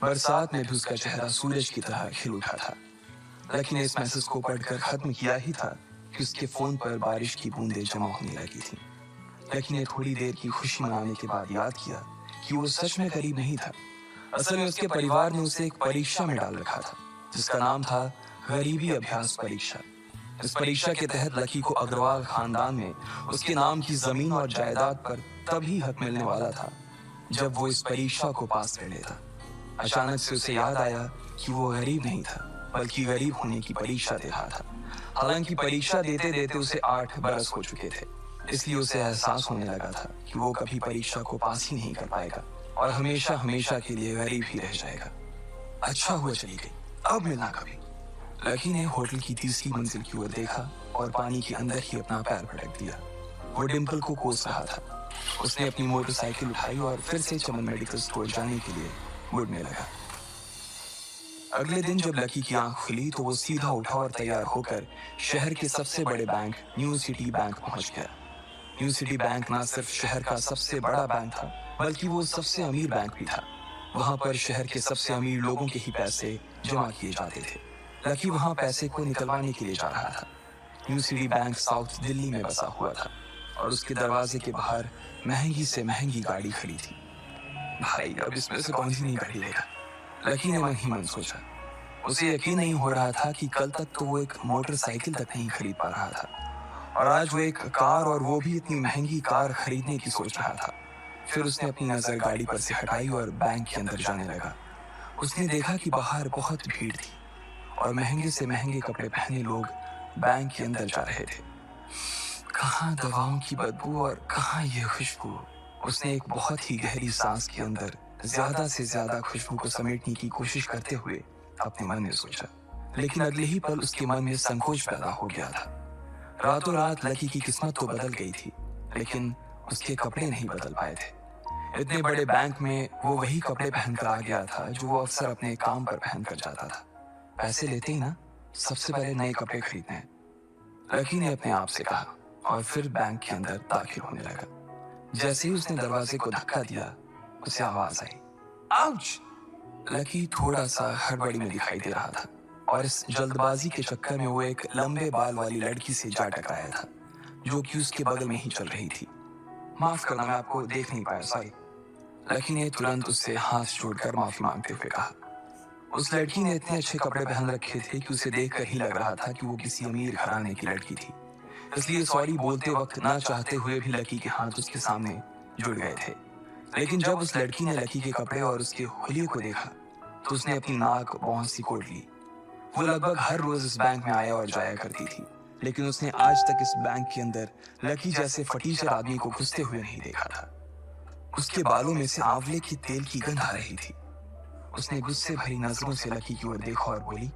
बरसात में भी उसका चेहरा सूरज की तरह खिल उठा था। लकी ने इस मैसेज को पढ़कर खत्म किया ही था कि उसके फोन पर बारिश की बूंदें जमा होने लगी थी। लकी ने थोड़ी देर की खुशी मनाने के बाद याद किया कि वो सच में गरीब नहीं था। असल में उसके परिवार ने उसे एक परीक्षा में डाल रखा था जिसका नाम था गरीबी अभ्यास परीक्षा। इस परीक्षा के तहत लकी को अग्रवाल खानदान में उसके नाम की जमीन और जायदाद पर तभी हक मिलने वाला था जब वो इस परीक्षा को पास कर लेता। अचानक से उसे याद आया कि वो गरीब नहीं था बल्कि गरीब होने की परीक्षा दे रहा था। हालांकि परीक्षा देते देते उसे 8 बरस हो चुके थे, इसलिए उसे एहसास होने लगा था कि वो कभी परीक्षा को पास ही नहीं कर पाएगा और हमेशा हमेशा के लिए गरीब ही रह जाएगा। अच्छा हुआ चली गई, अब मिलना कभी। लकी ने होटल की तीसरी मंजिल की ओर देखा और पानी के अंदर ही अपना पैर पटक दिया। वो डिम्पल को कोस रहा था। उसने अपनी मोटरसाइकिल उठाई और फिर से चमन मेडिकल स्टोर जाने के लिए मुड़ने लगा। अगले दिन जब लकी की आंख खुली तो वो सीधा उठा और तैयार होकर शहर के सबसे बड़े बैंक न्यू सिटी बैंक पहुंच गया। न्यू सिटी बैंक ना सिर्फ शहर का सबसे बड़ा बैंक था बल्कि वो सबसे अमीर बैंक भी था। वहां पर शहर के सबसे अमीर लोगों के ही पैसे जमा किए जाते थे। लकी वहां पैसे को निकलवाने के लिए जा रहा था। New city bank south Delhi में बसा हुआ था और उसके दरवाजे के बाहर महंगी से महंगी गाड़ी खड़ी थी। भाई अब इसमें से कौन सी नई गाड़ी लेगा, लकी ने मन ही मन सोचा। उसे यकीन नहीं हो रहा था कि कल तक तो वो एक मोटरसाइकिल तक नहीं खरीद पा रहा था और आज वो एक कार और वो भी इतनी महंगी कार खरीदने की सोच रहा था। फिर उसने अपनी नजर गाड़ी पर से हटाई और बैंक के अंदर जाने लगा। उसने देखा कि बाहर बहुत भीड़ थी और महंगे से महंगे कपड़े पहने लोग बैंक के अंदर जा रहे थे। कहाँ दवाओं की बदबू और कहाँ ये खुशबू। उसने एक बहुत ही गहरी सांस के अंदर ज्यादा से ज्यादा खुशबू को समेटने की कोशिश करते हुए अपने मन में सोचा, लेकिन अगले ही पल उसके मन में संकोच पैदा हो गया था। रातों रात लकी की किस्मत तो बदल गई थी लेकिन उसके कपड़े नहीं बदल पाए थे। इतने बड़े बैंक में वो वही कपड़े पहनकर आ गया था जो वो अक्सर अपने काम पर पहनकर जाता था। पैसे लेते ही ना सबसे पहले नए कपड़े खरीदने हैं, लकी ने अपने आप से कहा और फिर बैंक के अंदर दाखिल होने लगा। जैसे ही उसने दरवाजे को धक्का दिया उसे आवाज आई, आउच! लकी थोड़ा सा हड़बड़ी में दिखाई दे रहा था और इस जल्दबाजी के चक्कर में वो एक लंबे बाल वाली लड़की से जा टकराया था जो कि उसके बगल में ही चल रही थी। माफ करना, मैं आपको देख नहीं पाया, सॉरी। लकी ने तुरंत उससे हाथ जोड़कर माफी मांगते हुए कहा। उस लड़की ने इतने अच्छे कपड़े पहन रखे थे कि उसे देखकर ही लग रहा था कि वो किसी अमीर घराने की लड़की थी, इसलिए सॉरी बोलते वक्त ना चाहते हुए भी लकी के हाथ उसके सामने जुड़ गए थे। लेकिन जब उस लड़की ने लकी के कपड़े और उसके हुलिये को देखा तो उसने अपनी नाक बहुत सी कोट ली। वो लगभग हर रोज इस बैंक में आया और जाया करती थी लेकिन उसने आज तक इस बैंक के अंदर लकी जैसे फटीचर आदमी को घुसते हुए नहीं देखा था। उसके बालों में से आंवले की तेल की गंध आ रही थी। उसने गुस्से भरी नजरों से लकी की ओर देखा और बोली,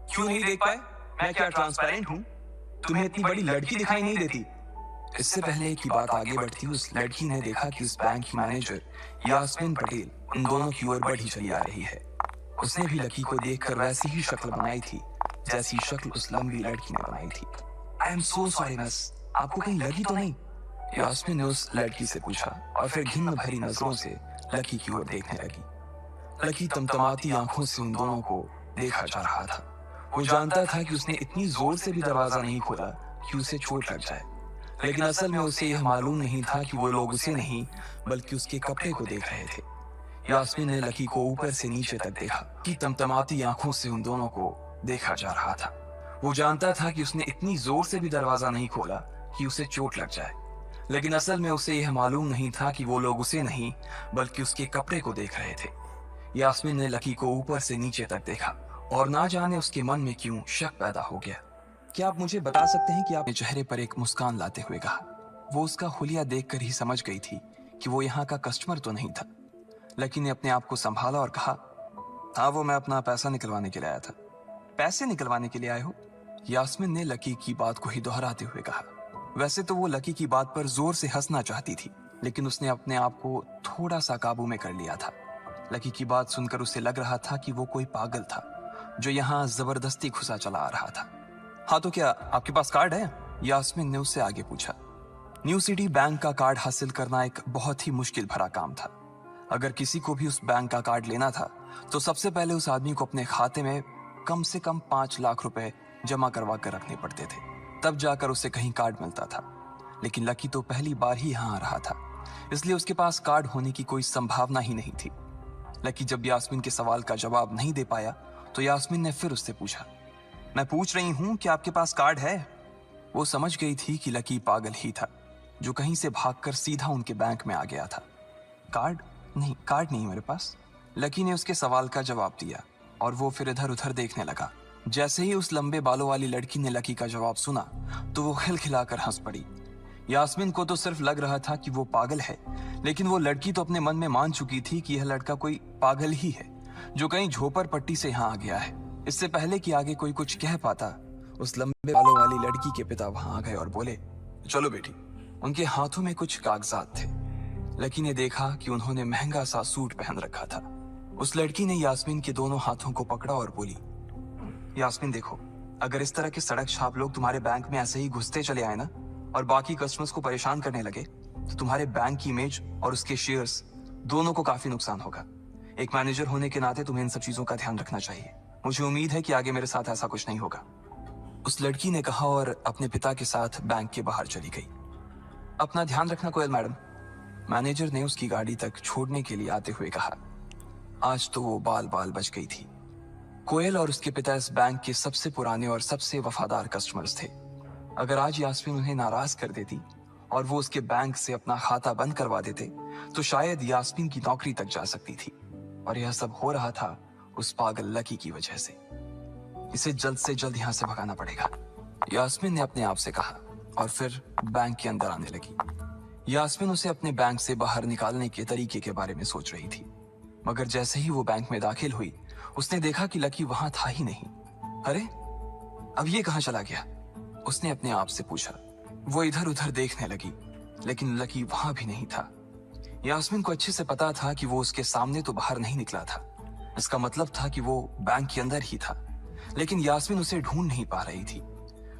क्यों नहीं देख पाए? मैं क्या ट्रांसपेरेंट हूँ? तुम्हें इतनी बड़ी लड़की दिखाई नहीं देती? इससे पहले कि बात आगे बढ़ती उस लड़की ने देखा कि इस बैंक की मैनेजर यास्मीन पटेल उन दोनों की ओर बढ़ी चली आ रही है। उसने भी लकी को देखकर वैसी ही शक्ल बनाई थी जैसी शक्ल उस लंबी लड़की ने बनाई थी। I am so sorry miss, आपको कहीं लगी तो नहीं? यास्मीन ने उस लड़की से पूछा और फिर घिन्न भरी नजरों से लकी की ओर देखने लगी। लकी तमतमाती आंखों से उन दोनों को देखा जा रहा था। वो जानता था कि उसने इतनी जोर से भी दरवाजा नहीं खोला कि उसे चोट लग जाए, लेकिन असल में उसे यह मालूम नहीं था कि वो लोग उसे नहीं बल्कि उसके कपड़े को देख रहे थे। यास्मीन ने लकी को ऊपर से नीचे तक देखा कि तमतमाती आंखों से उन दोनों को देखा जा रहा था। वो जानता था कि उसने इतनी जोर से भी दरवाजा नहीं खोला कि उसे चोट लग जाए, लेकिन असल में उसे यह मालूम नहीं था कि वो लोग उसे नहीं बल्कि उसके कपड़े को देख रहे थे। यास्मीन ने लकी को ऊपर से नीचे तक देखा और ना जाने उसके मन में क्यों शक पैदा हो गया। क्या आप मुझे बता सकते हैं कि आपने चेहरे पर एक मुस्कान लाते हुए कहा। वो उसका हुलिया देखकर ही समझ गई थी कि वो यहाँ का कस्टमर तो नहीं था। लकी ने अपने आप को संभाला और कहा, हाँ वो मैं अपना पैसा निकलवाने के लिए आया था। पैसे निकलवाने के लिए आए हो? यास्मीन ने लकी की बात को ही दोहराते हुए कहा। वैसे तो वो लकी की बात पर जोर से हंसना चाहती थी लेकिन उसने अपने आप को थोड़ा सा काबू में कर लिया था। लकी की बात सुनकर उसे लग रहा था कि वो कोई पागल था जो यहाँ जबरदस्ती घुसा चला आ रहा था। हाँ तो क्या आपके पास कार्ड है? यास्मीन ने उससे आगे पूछा। न्यू सिटी बैंक का कार्ड हासिल करना एक बहुत ही मुश्किल भरा काम था। अगर किसी को भी उस बैंक का कार्ड लेना था तो सबसे पहले उस आदमी को अपने खाते में कम से कम 5 लाख रुपए जमा करवा कर रखने पड़ते थे, तब जाकर उसे कहीं कार्ड मिलता था। लेकिन लकी तो पहली बार ही यहाँ आ रहा था, इसलिए उसके पास कार्ड होने की कोई संभावना ही नहीं थी। लकी जब यास्मीन के सवाल का जवाब नहीं दे पाया तो यास्मीन ने फिर उससे पूछा, मैं पूछ रही हूँ कि आपके पास कार्ड है? वो समझ गई थी कि लकी पागल ही था, जो कहीं से भागकर सीधा उनके बैंक में आ गया था। कार्ड नहीं मेरे पास। लकी ने उसके सवाल का जवाब दिया और वो फिर इधर उधर देखने लगा। जैसे ही उस लंबे बालों वाली लड़की ने लकी का जवाब सुना तो वो खिलखिलाकर हंस पड़ी। यास्मीन को तो सिर्फ लग रहा था कि वो पागल है, लेकिन वो लड़की तो अपने मन में मान चुकी थी कि यह लड़का कोई पागल ही है जो कहीं झोपड़ पट्टी से यहाँ आ गया है। इससे पहले कि आगे कोई कुछ कह पाता, उस लंबे बालों वाली लड़की के पिता वहां आ गए और बोले, चलो बेटी। उनके हाथों में कुछ कागजात थे। लकी ने देखा कि उन्होंने महंगा सा सूट पहन रखा था। उस लड़की ने यास्मीन के दोनों हाथों को पकड़ा और बोली, यास्मीन देखो, अगर इस तरह के सड़क छाप लोग तुम्हारे बैंक में ऐसे ही घुसते चले आए ना और बाकी कस्टमर्स को परेशान करने लगे तो तुम्हारे बैंक की इमेज और उसके शेयर्स दोनों को काफी नुकसान होगा। एक मैनेजर होने के नाते तुम्हें इन सब चीजों का ध्यान रखना चाहिए। मुझे उम्मीद है कि आगे मेरे साथ ऐसा कुछ नहीं होगा। उस लड़की ने कहा और अपने पिता के साथ बैंक के बाहर चली गई। अपना ध्यान रखना कोयल मैडम, मैनेजर ने उसकी गाड़ी तक छोड़ने के लिए आते हुए कहा। आज तो वो बाल बाल बच गई थी। कोयल और उसके पिता इस बैंक के सबसे पुराने और सबसे वफादार कस्टमर्स थे। अगर आज यास्मीन उन्हें नाराज कर देती और वो उसके बैंक से अपना खाता बंद करवा देते तो शायद यास्मीन की नौकरी तक जा सकती थी। और यह सब हो रहा था उस पागल लकी की वजह से। इसे जल्द से जल्द यहाँ से भगाना पड़ेगा, यास्मीन ने अपने आप से कहा और फिर बैंक के अंदर आने लगी। यास्मीन उसे अपने बैंक से बाहर निकालने के तरीके के बारे में सोच रही थी, मगर जैसे ही वो बैंक में दाखिल हुई उसने देखा कि लकी वहां था ही नहीं। अरे, अब ये कहां चला गया? उसने अपने आप से पूछा। वो इधर उधर देखने लगी, लेकिन लकी वहां भी नहीं था। यास्मीन को अच्छे से पता था कि वो उसके सामने तो बाहर नहीं निकला था। इसका मतलब था कि वो बैंक के अंदर ही था, लेकिन यास्मीन उसे ढूंढ नहीं पा रही थी।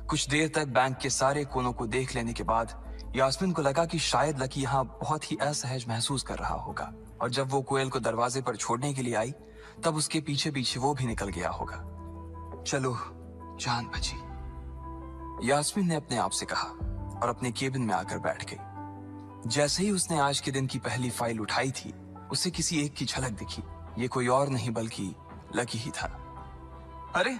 कुछ देर तक बैंक के सारे कोनों को देख लेने के बाद यास्मीन को लगा कि शायद लकी यहाँ बहुत ही असहज महसूस कर रहा होगा, और जब वो कोयल को दरवाजे पर छोड़ने के लिए आई तब उसके पीछे पीछे वो भी निकल गया होगा। चलो, जान बची, यास्मीन ने अपने आप से कहा और अपने केबिन में आकर बैठ गई। जैसे ही उसने आज के दिन की पहली फाइल उठाई थी, उसे किसी एक की झलक दिखी। ये कोई और नहीं बल्कि लकी ही था। अरे,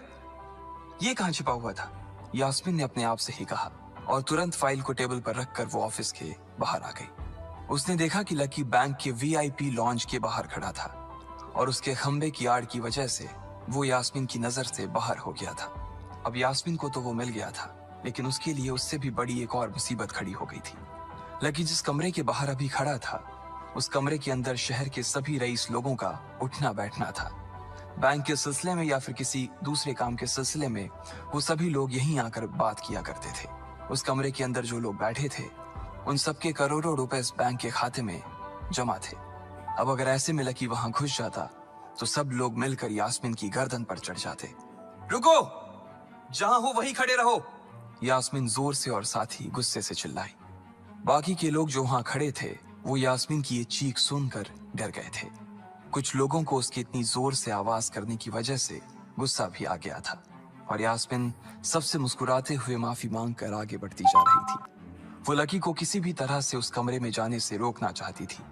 ये कहां छिपा हुआ था? यास्मीन ने अपने आप से ही कहा और तुरंत फाइल को टेबल पर रखकर वो ऑफिस के बाहर आ गई। उसने देखा कि लकी बैंक के वीआईपी लॉन्ज के बाहर खड़ा था और उसके खंबे की आड़ की वजह से वो यास्मीन की नजर से बाहर हो गया था। अब यास्मीन को तो वो मिल गया था, लेकिन उसके लिए उससे भी बड़ी एक और मुसीबत खड़ी हो गई थी। लकी जिस कमरे के बाहर अभी खड़ा था, उस कमरे के अंदर शहर के सभी रईस लोगों का उठना बैठना था। बैंक के सिलसिले में या फिर किसी दूसरे काम के सिलसिले में वो सभी लोग यहीं आकर बात किया करते थे। उस कमरे के अंदर जो लोग बैठे थे, उन सबके करोड़ों रुपए इस बैंक के खाते में जमा थे। अब अगर ऐसे में लकी वहां घुस जाता तो सब लोग मिलकर यास्मीन की गर्दन पर चढ़ जाते। रुको, जहां हो वहीं खड़े रहो, यास्मीन जोर से और साथ ही गुस्से से चिल्लाई। बाकी के लोग जो वहां खड़े थे वो यास्मीन की ये चीख सुनकर डर गए थे। कुछ लोगों को उसकी इतनी जोर से आवाज करने की वजह से गुस्सा भी आ गया था और यास्मीन सबसे मुस्कुराते हुए माफी मांगकर आगे बढ़ती जा रही थी। वो लकी को किसी भी तरह से उस कमरे में जाने से रोकना चाहती थी,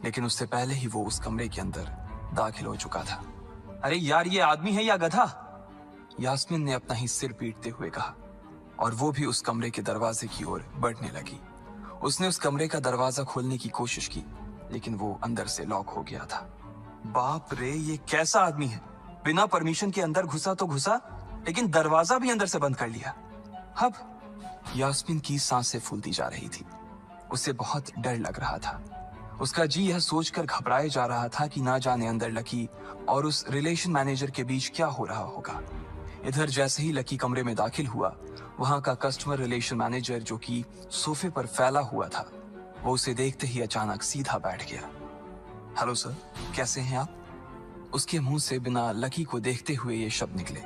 लेकिन उससे पहले ही वो उस कमरे के अंदर दाखिल हो चुका था। अरे यार, ये आदमी है या गधा? यास्मीन ने अपना ही सिर पीटते हुए कहा और वो भी उस कमरे के दरवाजे की ओर बढ़ने लगी। उसने उस कमरे का दरवाजा खोलने की कोशिश की, लेकिन वो अंदर से लॉक हो गया था। बाप रे, ये कैसा आदमी है? बिना परमिशन के अंदर घुसा तो घुसा, लेकिन दरवाजा भी अंदर से बंद कर लिया। अब यास्मीन की सांसें फूलती जा रही थी। उसे बहुत डर लग रहा था। उसका जी यह सोचकर घबराए जा रहा था कि ना जाने अंदर लकी और उस रिलेशन मैनेजर के बीच क्या हो रहा होगा। इधर जैसे ही लकी कमरे में दाखिल हुआ, वहां का कस्टमर रिलेशन मैनेजर जो कि सोफे पर फैला हुआ था, वो उसे देखते ही अचानक सीधा बैठ गया। हेलो सर, कैसे हैं आप? उसके मुंह से बिना लकी को देखते हुए ये शब्द निकले।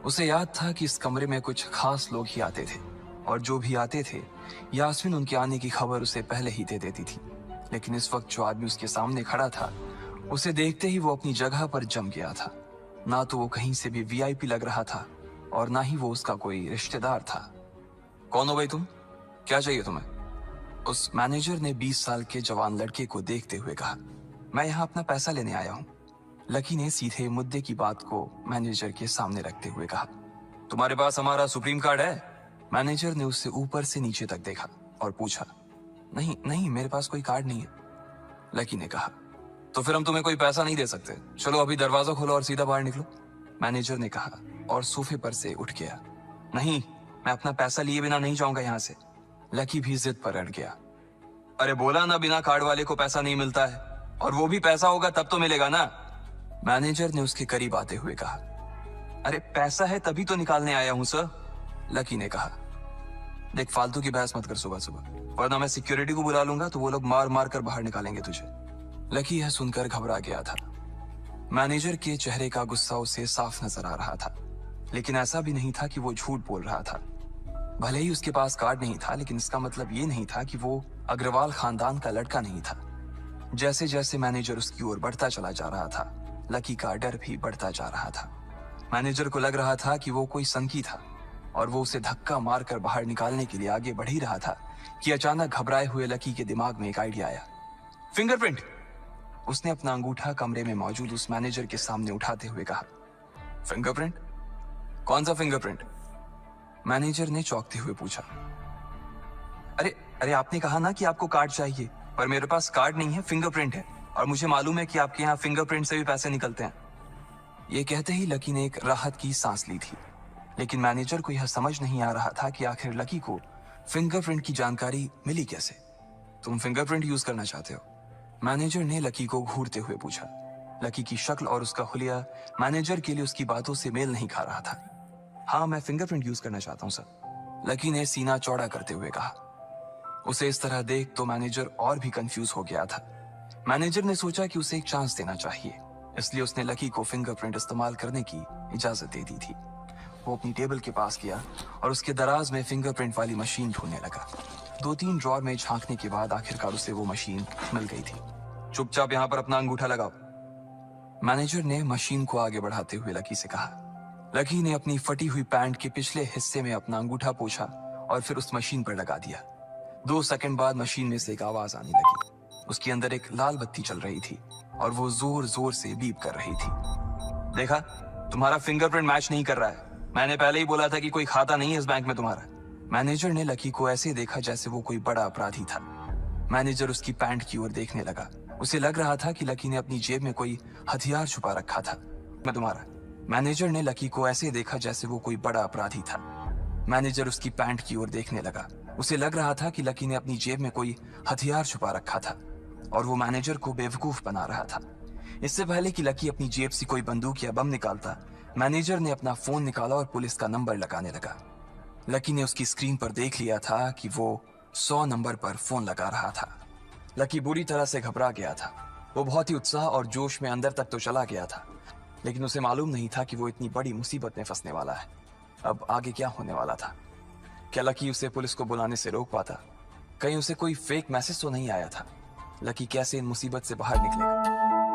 उसे याद था कि इस कमरे में कुछ खास लोग ही आते थे और जो भी आते थे यास्मीन उनके आने की खबर उसे पहले ही दे देती थी। लेकिन इस वक्त जो आदमी उसके सामने खड़ा था, उसे देखते ही वो अपनी जगह पर जम गया था। ना तो वो कहीं से भी वीआईपी लग रहा था और ना ही वो उसका कोई रिश्तेदार था। कौन हो भाई तुम? क्या चाहिए तुम्हें? उस मैनेजर ने 20 साल के जवान लड़के को देखते हुए कहा। मैं यहाँ अपना पैसा लेने आया हूँ। लकी ने सीधे मुद्दे की बात को मैनेजर के सामने रखते हुए कहा। तुम्हारे पास हमारा सुप्रीम कार्ड है? मैनेजर ने उससे ऊपर से नीचे तक देखा और पूछा। नहीं नहीं, मेरे पास कोई कार्ड नहीं है, लकी ने कहा। तो फिर हम तुम्हें कोई पैसा नहीं दे सकते। चलो अभी दरवाजा खोलो और सीधा बाहर निकलो, मैनेजर ने कहा और सोफे पर से उठ गया। नहीं, मैं अपना पैसा लिए बिना नहीं जाऊंगा यहाँ से, लकी भी जिद पर अड़ गया। अरे बोला ना, बिना कार्ड वाले को पैसा नहीं मिलता है, और वो भी पैसा होगा तब तो मिलेगा ना, मैनेजर ने उसके करीब आते हुए कहा। अरे पैसा है तभी तो निकालने आया हूं सर, लकी ने कहा। देख, फालतू की बहस मत कर सुबह सुबह, वरना मैं सिक्योरिटी को बुला लूंगा तो वो लोग मार मार कर बाहर निकालेंगे तुझे। लकी यह सुनकर घबरा गया था। मैनेजर के चेहरे का गुस्सा उसे साफ नजर आ रहा था, लेकिन ऐसा भी नहीं था कि वो झूठ बोल रहा था। भले ही उसके पास कार्ड नहीं था, लेकिन इसका मतलब ये नहीं था कि वो अग्रवाल खानदान का लड़का नहीं था। जैसे जैसे मैनेजर उसकी ओर बढ़ता चला जा रहा था, लकी का डर भी बढ़ता जा रहा था। मैनेजर को लग रहा था कि वो कोई संकी था और वो उसे धक्का मारकर बाहर निकालने के लिए आगे बढ़ ही रहा था कि अचानक घबराए हुए लकी के दिमाग में एक आइडिया आया। फिंगरप्रिंट! उसने अपना अंगूठा कमरे में मौजूद उस मैनेजर के सामने उठाते हुए कहा। फिंगरप्रिंट? कौन सा फिंगरप्रिंट? मैनेजर ने चौंकते हुए पूछा। अरे अरे, आपने कहा ना कि आपको कार्ड चाहिए, पर मेरे पास कार्ड नहीं है, फिंगरप्रिंट है, और मुझे मालूम है कि आपके यहाँ फिंगरप्रिंट से भी पैसे निकलते हैं। ये कहते ही लकी ने एक राहत की सांस ली थी, लेकिन मैनेजर को यह समझ नहीं आ रहा था कि आखिर लकी को फिंगरप्रिंट की जानकारी मिली कैसे। तुम फिंगरप्रिंट यूज करना चाहते हो? मैनेजर ने लकी को घूरते हुए पूछा। लकी की शक्ल और उसका हुलिया मैनेजर के लिए उसकी बातों से मेल नहीं खा रहा था। हाँ, मैं फिंगरप्रिंट यूज करना चाहता हूँ सर, लकी ने सीना चौड़ा करते हुए कहा। उसे इस तरह देख तो मैनेजर और भी कंफ्यूज हो गया था। मैनेजर ने सोचा कि उसे एक चांस देना चाहिए, इसलिए उसने लकी को फिंगरप्रिंट इस्तेमाल करने की इजाजत दे दी थी। वो अपनी टेबल के पास गया और उसके दराज में फिंगरप्रिंट वाली मशीन ढूंढने लगा। 2-3 ड्रॉर में झांकने के बाद आखिरकार उसे वो मशीन मिल गई थी। चुपचाप यहाँ पर अपना अंगूठा लगाओ, मैनेजर ने मशीन को आगे बढ़ाते हुए लकी से कहा। लकी ने अपनी फटी हुई पैंट के पिछले हिस्से में अपना अंगूठा पोंछा और फिर उस मशीन पर लगा दिया। 2 सेकंड बाद मशीन में से एक आवाज आने लगी। उसके अंदर एक लाल बत्ती चल रही थी और वो जोर जोर से बीप कर रही थी। देखा, तुम्हारा फिंगरप्रिंट मैच नहीं कर रहा है। मैंने पहले ही बोला था कि कोई खाता नहीं है इस बैंक में तुम्हारा। मैनेजर ने लकी को ऐसे देखा जैसे वो कोई बड़ा अपराधी था। मैनेजर उसकी पैंट की ओर देखने लगा। उसे लग रहा था कि लकी ने अपनी जेब में कोई हथियार छुपा रखा था। मैं तुम्हारा। मैनेजर ने लकी को ऐसे देखा जैसे वो कोई बड़ा अपराधी था। मैनेजर उसकी पैंट की ओर देखने लगा। उसे लग रहा था कि लकी ने अपनी जेब में कोई हथियार छुपा रखा था और वो मैनेजर को बेवकूफ बना रहा था। इससे पहले कि लकी अपनी जेब से कोई बंदूक या बम निकालता, मैनेजर ने अपना फोन निकाला और पुलिस का नंबर लगाने लगा। लकी ने उसकी स्क्रीन पर देख लिया था कि वो 100 नंबर पर फोन लगा रहा था। लकी बुरी तरह से घबरा गया था। वो बहुत ही उत्साह और जोश में अंदर तक तो चला गया था, लेकिन उसे मालूम नहीं था कि वो इतनी बड़ी मुसीबत में फंसने वाला है। अब आगे क्या होने वाला था? क्या लकी उसे पुलिस को बुलाने से रोक पाता? कहीं उसे कोई फेक मैसेज तो नहीं आया था? लकी कैसे इन मुसीबत से बाहर निकलेगा?